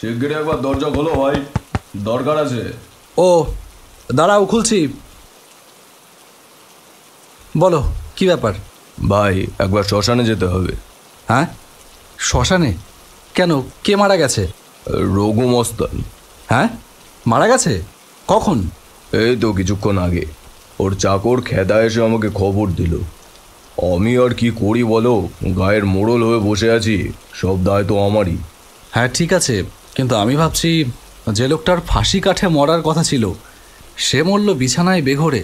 শিগগিরই একবার দরজা খোলো ভাই, দরকার আছে। ও দাঁড়াও, খুলছি। বলো কি ব্যাপার? ভাই একবার শ্মশানে যেতে হবে। হ্যাঁ, শ্মশানে কেন? কে মারা গেছে? রঘু মস্তান। হ্যাঁ, মারা গেছে? কখন? এই তো কিছুক্ষণ আগে। ওর চাকর খেদা এসে আমাকে খবর দিল। আমি আর কি করি বলো, গায়ের মোড়ল হয়ে বসে আছি, সব দায় তো আমারই। হ্যাঁ ঠিক আছে, কিন্তু আমি ভাবছি যে লোকটার ফাঁসি কাঠে মরার কথা ছিল সে মরল বিছানায় বেঘরে।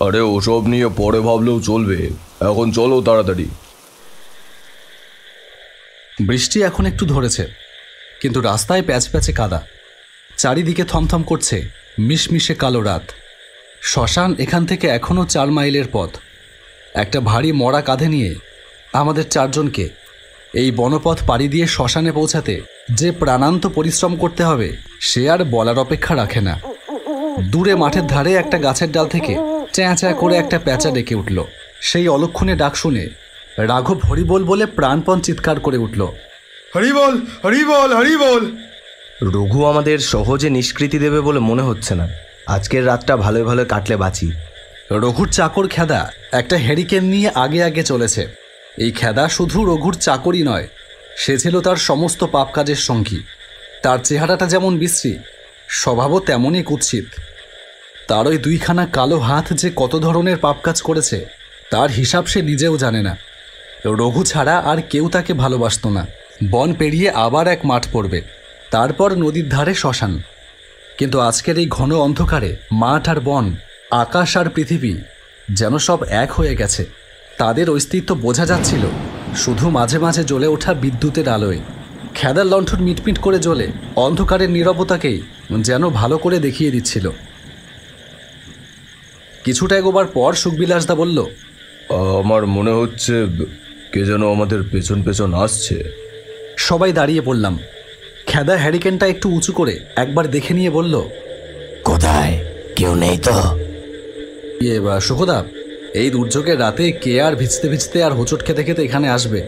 আরে ওসব নিয়ে পরে ভাবলেও চলবে, এখন চলো তাড়াতাড়ি। বৃষ্টি এখন একটু ধরেছে, কিন্তু রাস্তায় প্যাচ প্যাচে কাদা, চারিদিকে থমথম করছে মিশমিশে কালো রাত। শ্মশান এখান থেকে এখনও 4 মাইলের পথ। একটা ভারী মরা কাঁধে নিয়ে আমাদের 4 জনকে এই বনপথ পাড়ি দিয়ে শ্মশানে পৌঁছাতে যে প্রাণান্ত পরিশ্রম করতে হবে সে আর বলার অপেক্ষা রাখে না। দূরে মাঠের ধারে একটা গাছের ডাল থেকে চ্যাঁ চ্যাঁ করে একটা প্যাঁচা ডেকে উঠল। সেই অলক্ষণে ডাক শুনে রাঘব হরিবোল বলে প্রাণপণ চিৎকার করে উঠল, হরিবোল হরিবোল হরিবোল। রঘু আমাদের সহজে নিষ্কৃতি দেবে বলে মনে হচ্ছে না। আজকের রাতটা ভালোই ভালো কাটলে বাঁচি। রঘুর চাকর খেদা একটা হ্যারিকেন নিয়ে আগে আগে চলেছে। এই খেদা শুধু রঘুর চাকরই নয়, সে ছিল তার সমস্ত পাপ কাজের সঙ্গী। তার চেহারাটা যেমন বিশ্রী, স্বভাবও তেমনই কুৎসিত। তার ওই 2খানা কালো হাত যে কত ধরনের পাপ কাজ করেছে তার হিসাব সে নিজেও জানে না। রঘু ছাড়া আর কেউ তাকে ভালোবাসত না। বন পেরিয়ে আবার এক মাঠ পড়বে, তারপর নদীর ধারে শ্মশান। কিন্তু আজকের এই ঘন অন্ধকারে মাঠ আর বন, আকাশ আর পৃথিবী যেন সব এক হয়ে গেছে। তাদের অস্তিত্ব বোঝা যাচ্ছিল শুধু মাঝে মাঝে জ্বলে ওঠা বিদ্যুতের আলোয়। খেদার লণ্ঠন মিটমিট করে জ্বলে অন্ধকারের নীরবতাকেই যেন ভালো করে দেখিয়ে দিচ্ছিল। কিছুটা এগোবার পর সুখবিলাসদা বলল, আমার মনে হচ্ছে কে যেন আমাদের পেছন পেছন আসছে। সবাই দাঁড়িয়ে পড়লাম। খেদা হ্যারিকেনটা একটু উঁচু করে একবার দেখে নিয়ে বলল, কোথায়? কেউ নেই তো? সুখদা, এই দুর্যোগের রাতে কে আর ভিজতে ভিজতে আর হোঁচট খেতে খেতে এখানে আসবে?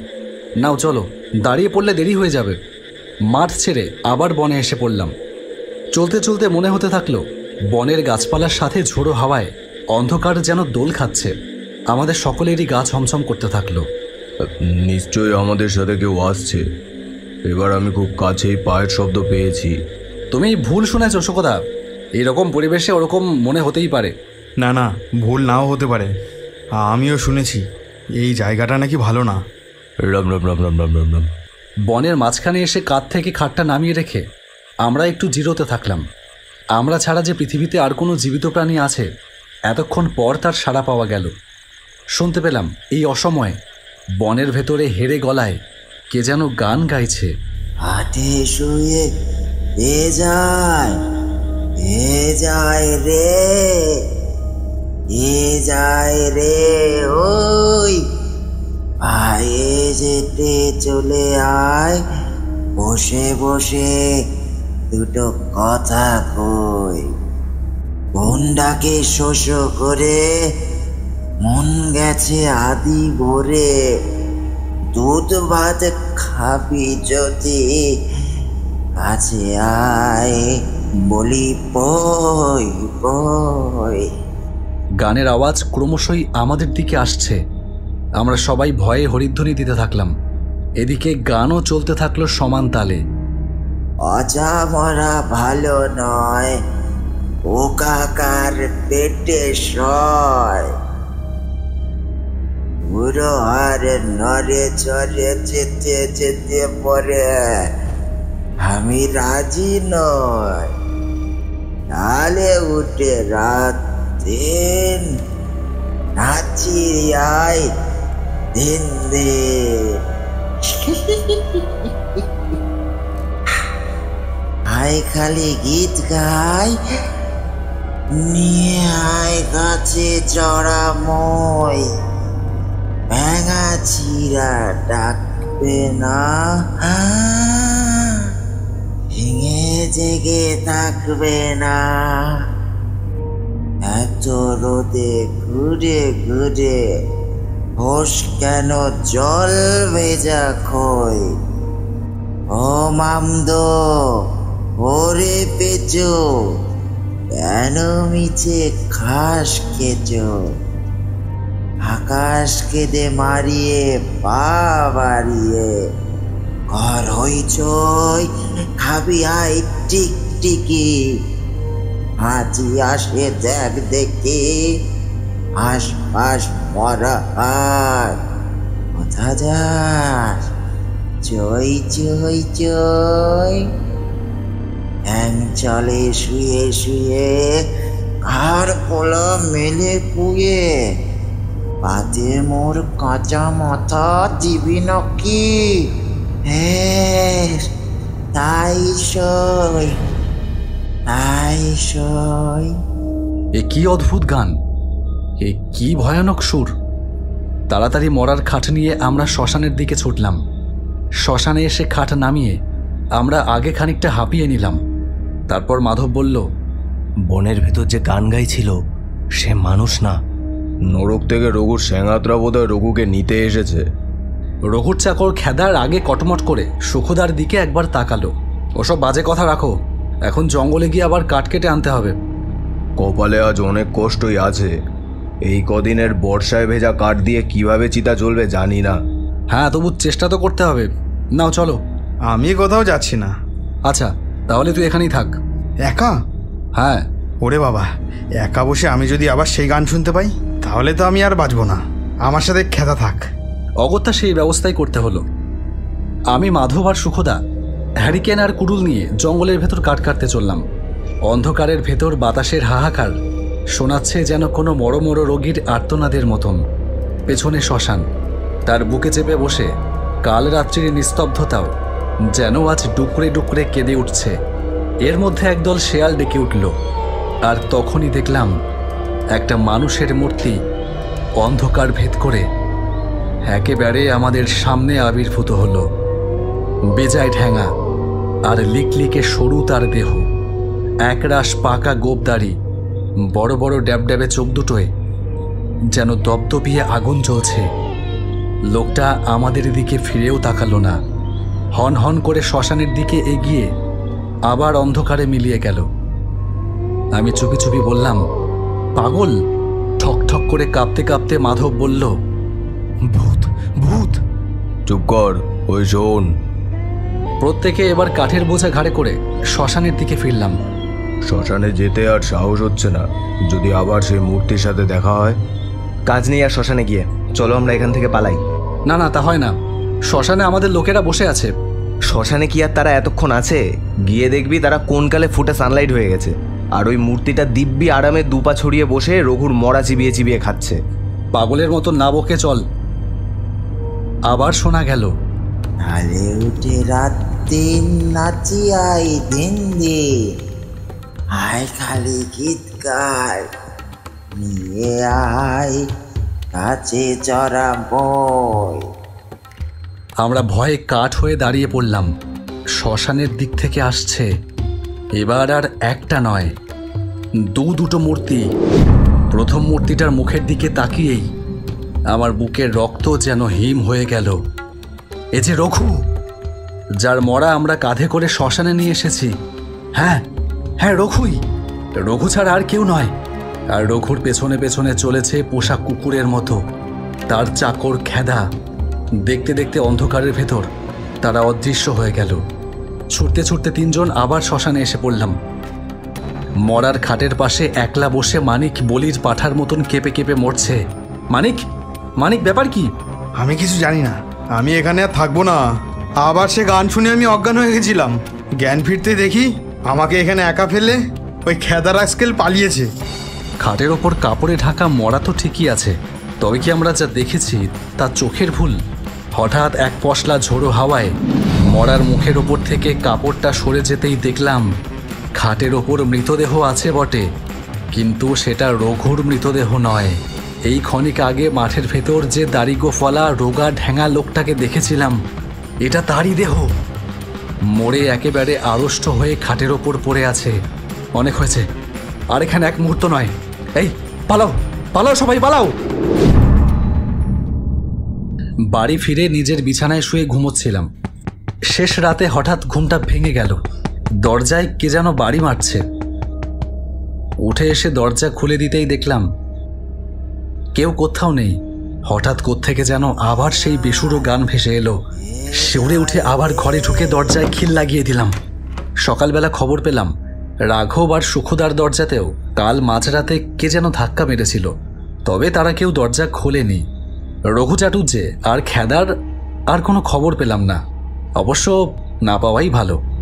নাও চলো, দাঁড়িয়ে পড়লে দেরি হয়ে যাবে। মাঠ ছেড়ে আবার বনে এসে পড়লাম। চলতে চলতে মনে হতে থাকলো বনের গাছপালার সাথে ঝোড়ো হাওয়ায় অন্ধকার যেন দোল খাচ্ছে। আমাদের সকলেরই গা ছমছম করতে থাকলো। নিশ্চয়ই আমাদের সাথে কেউ আসছে। এবার আমি খুব কাছেই পায়ের শব্দ পেয়েছি। তুমি ভুল শুনেছ সুখদা, এইরকম পরিবেশে ওরকম মনে হতেই পারে। না না, ভুল নাও হতে পারে। আমিও শুনেছি এই জায়গাটা নাকি ভালো না। রাম রাম রাম রাম রাম রাম রাম। বনের মাঝখানে এসে কাঁধ থেকে খাটটা নামিয়ে রেখে আমরা একটু জিরোতে থাকলাম। আমরা ছাড়া যে পৃথিবীতে আর কোনো জীবিত প্রাণী আছে এতক্ষণ পর তার সাড়া পাওয়া গেল। শুনতে পেলাম এই অসময়ে বনের ভেতরে হেরে গলায় কে যেন গান গাইছে। হাটে শুয়ে এ যায় রে, এ যায় রে, ওই পায়ে যেতে চলে আয়, বসে বসে দুটো কথা কই। বনটাকে শোষ করে মন গেছে আদি ভরে, দুধ ভাত খাবি যদি কাছে আয়, বলি পই পই। গানের আওয়াজ ক্রমশই আমাদের দিকে আসছে। আমরা সবাই ভয়ে হরিধ্বনি দিতে থাকলাম। এদিকে গানও চলতে থাকলো সমান তালে। অজা মরা ভালো নয়, ও কাকার পেটে সয়, বুড়ো আর নরে চরে যেতে যেতে পরে আমি রাজি নয়, তালে উঠে রাত দিন নাচি আয় দিন দিন। আয় খালি গীত গাই, নিয়ে আয় গাছে চড়া মই, ভেঙা চিরা ডাকবে না, ভেঙে জেগে থাকবে না। এত রোদে ঘুরে ঘুরে হোস কেন জল ভেজা খই। ও মামদো ওরে পেঁচো, কেন মিছে ঘাস খেছো? আকাশ কেঁদে মারিয়ে পা বাড়িয়ে ঘর হইচই, খাবি আই টিকটিকি। হাঁচি আসে দেখ দেখি, আশপাশ মরা হাত। কোথা যাস? চই চই চই। হ্যাং চলে শুয়ে শুয়ে, আর পোলা মেলে পুয়ে। পাতে মোর কাঁচা মাথা দিবি নাকি? হ্যাঁ, তাই সই, তাই সই। এ কি অদ্ভুত গান, এ কি ভয়ানক সুর। তাড়াতাড়ি মরার খাট নিয়ে আমরা শ্মশানের দিকে ছুটলাম। শ্মশানে এসে খাট নামিয়ে আমরা আগে খানিকটা হাঁপিয়ে নিলাম। তারপর মাধব বলল, বনের ভেতর যে গান গাইছিল সে মানুষ না। নরক থেকে রঘুর স্যাঙাতরা বোধহয় রঘুকে নিতে এসেছে। রঘুর চাকর খেদার আগে কটমট করে সুখদার দিকে একবার তাকালো। ওসব বাজে কথা রাখো, এখন জঙ্গলে গিয়ে আবার কাঠ কেটে আনতে হবে। কপালে আজ অনেক কষ্টই আছে। এই কদিনের বর্ষায় ভেজা কাঠ দিয়ে কিভাবে চিতা চলবে জানি না। হ্যাঁ, তবু চেষ্টা তো করতে হবে। নাও চলো। আমি কোথাও যাচ্ছি না। আচ্ছা, তাহলে তুই এখানেই থাক। একা? হ্যাঁ। ওরে বাবা, একা বসে আমি যদি আবার সেই গান শুনতে পাই তাহলে তো আমি আর বাঁচব না। আমার সাথে খেদা থাক। অগত্যা সেই ব্যবস্থাই করতে হলো। আমি, মাধব আর সুখদা হ্যারিকেন আর কুড়ুল নিয়ে জঙ্গলের ভেতর কাঠ কাটতে চললাম। অন্ধকারের ভেতর বাতাসের হাহাকার শোনাচ্ছে যেন কোনো মরো মরো রোগীর আর্তনাদের মতন। পেছনে শ্মশান, তার বুকে চেপে বসে কাল রাত্রির নিস্তব্ধতাও যেন আজ ডুকরে ডুকরে কেঁদে উঠছে। এর মধ্যে একদল শেয়াল ডেকে উঠল, আর তখনই দেখলাম একটা মানুষের মূর্তি অন্ধকার ভেদ করে একেবারে আমাদের সামনে আবির্ভূত হলো। বেজায় ঠ্যাঙা আর লিকলিকে সরু তার দেহ, একরাশ পাকা গোপদাড়ি, বড় বড় ড্যাবড্যাবে চোখ দুটোয় যেন দপদপিয়ে আগুন জ্বলছে। লোকটা আমাদের দিকে ফিরেও তাকালো না। হন হন করে শ্মশানের দিকে এগিয়ে আবার অন্ধকারে মিলিয়ে গেল। আমি চুপি চুপি বললাম, পাগল? ঠক ঠক করে কাঁপতে কাঁপতে মাধব বলল, ভূত, ভূত। চুপ কর, ওই শোন। প্রত্যেকে এবার কাঠের বোঝা ঘাড়ে করে শ্মশানের দিকে ফিরলাম। শ্মশানে যেতে আর সাহস হচ্ছে না। যদি আবার সেই মূর্তির সাথে দেখা হয়। কাজ নেই আর শ্মশানে গিয়ে, চলো আমরা এখান থেকে পালাই। না না, তা হয় না। শ্মশানে আমাদের লোকেরা বসে আছে। শ্মশানে কি আর তারা এতক্ষণ আছে? গিয়ে দেখবি তারা কোন কালে ফুটে সানলাইট হয়ে গেছে। আর ওই মূর্তিটা দিব্যি আরামে দুপা ছড়িয়ে বসে রঘুর মরা চিবিয়ে চিবিয়ে খাচ্ছে। পাগলের মতো না বকে চল। আবার শোনা গেল, আলে উঠে রাত দিন নাচি আই দিন দিন, আয় খালি গীত গায়, নিয়ে আয় কাছে চড়া বই। আমরা ভয়ে কাঠ হয়ে দাঁড়িয়ে পড়লাম। শ্মশানের দিক থেকে আসছে। এবার আর একটা নয়, দুটো মূর্তি। প্রথম মূর্তিটার মুখের দিকে তাকিয়েই আমার বুকের রক্ত যেন হিম হয়ে গেল। এ যে রঘু, যার মরা আমরা কাঁধে করে শ্মশানে নিয়ে এসেছি। হ্যাঁ হ্যাঁ, রঘুই। রঘু ছাড়া আর কেউ নয়। আর রঘুর পেছনে পেছনে চলেছে পোষা কুকুরের মতো তার চাকর খেদা। দেখতে দেখতে অন্ধকারের ভেতর তারা অদৃশ্য হয়ে গেল। ছুটতে ছুটতে তিনজন আবার শ্মশানে এসে পড়লাম। মরার খাটের পাশে একলা বসে মানিক বলির পাঠার মতন কেঁপে কেঁপে মরছে। মানিক, মানিক, ব্যাপার কি? আমি কিছু জানি না। আমি এখানে আর থাকবো না। আবার সে গান শুনে আমি অজ্ঞান হয়ে গেছিলাম। জ্ঞান ফিরতে দেখি আমাকে এখানে একা ফেলে ওই খেদার আজকেল পালিয়েছে। খাটের ওপর কাপড়ে ঢাকা মরা তো ঠিকই আছে, তবে কি আমরা যা দেখেছি তা চোখের ভুল? হঠাৎ এক পশলা ঝোড়ো হাওয়ায় মরার মুখের ওপর থেকে কাপড়টা সরে যেতেই দেখলাম খাটের ওপর মৃতদেহ আছে বটে, কিন্তু সেটা রঘুর মৃতদেহ নয়। এই ক্ষণিক আগে মাঠের ভেতর যে দাড়িগোফলা রোগা ঢ্যাঙা লোকটাকে দেখেছিলাম, এটা তারই দেহ। মরে একেবারে আড়ষ্ট হয়ে খাটের ওপর পড়ে আছে। অনেক হয়েছে, আর এখানে এক মুহূর্ত নয়। এই পালাও, পালাও, সবাই পালাও। বাড়ি ফিরে নিজের বিছানায় শুয়ে ঘুমোচ্ছিলাম। শেষ রাতে হঠাৎ ঘুমটা ভেঙে গেল। দরজায় কে যেন বাড়ি মারছে। উঠে এসে দরজা খুলে দিতেই দেখলাম কেউ কোথাও নেই। হঠাৎ কোত্থেকে যেন আবার সেই বেসুরো গান ভেসে এলো। শিউরে উঠে আবার ঘরে ঢুকে দরজায় খিল লাগিয়ে দিলাম। সকালবেলা খবর পেলাম রাঘব আর সুখদার দরজাতেও কাল মাঝরাতে কে যেন ধাক্কা মেরেছিল, তবে তারা কেউ দরজা খোলেনি। রঘু চাটুজ্জে আর খেদার আর কোনো খবর পেলাম না। অবশ্য না পাওয়াই ভালো।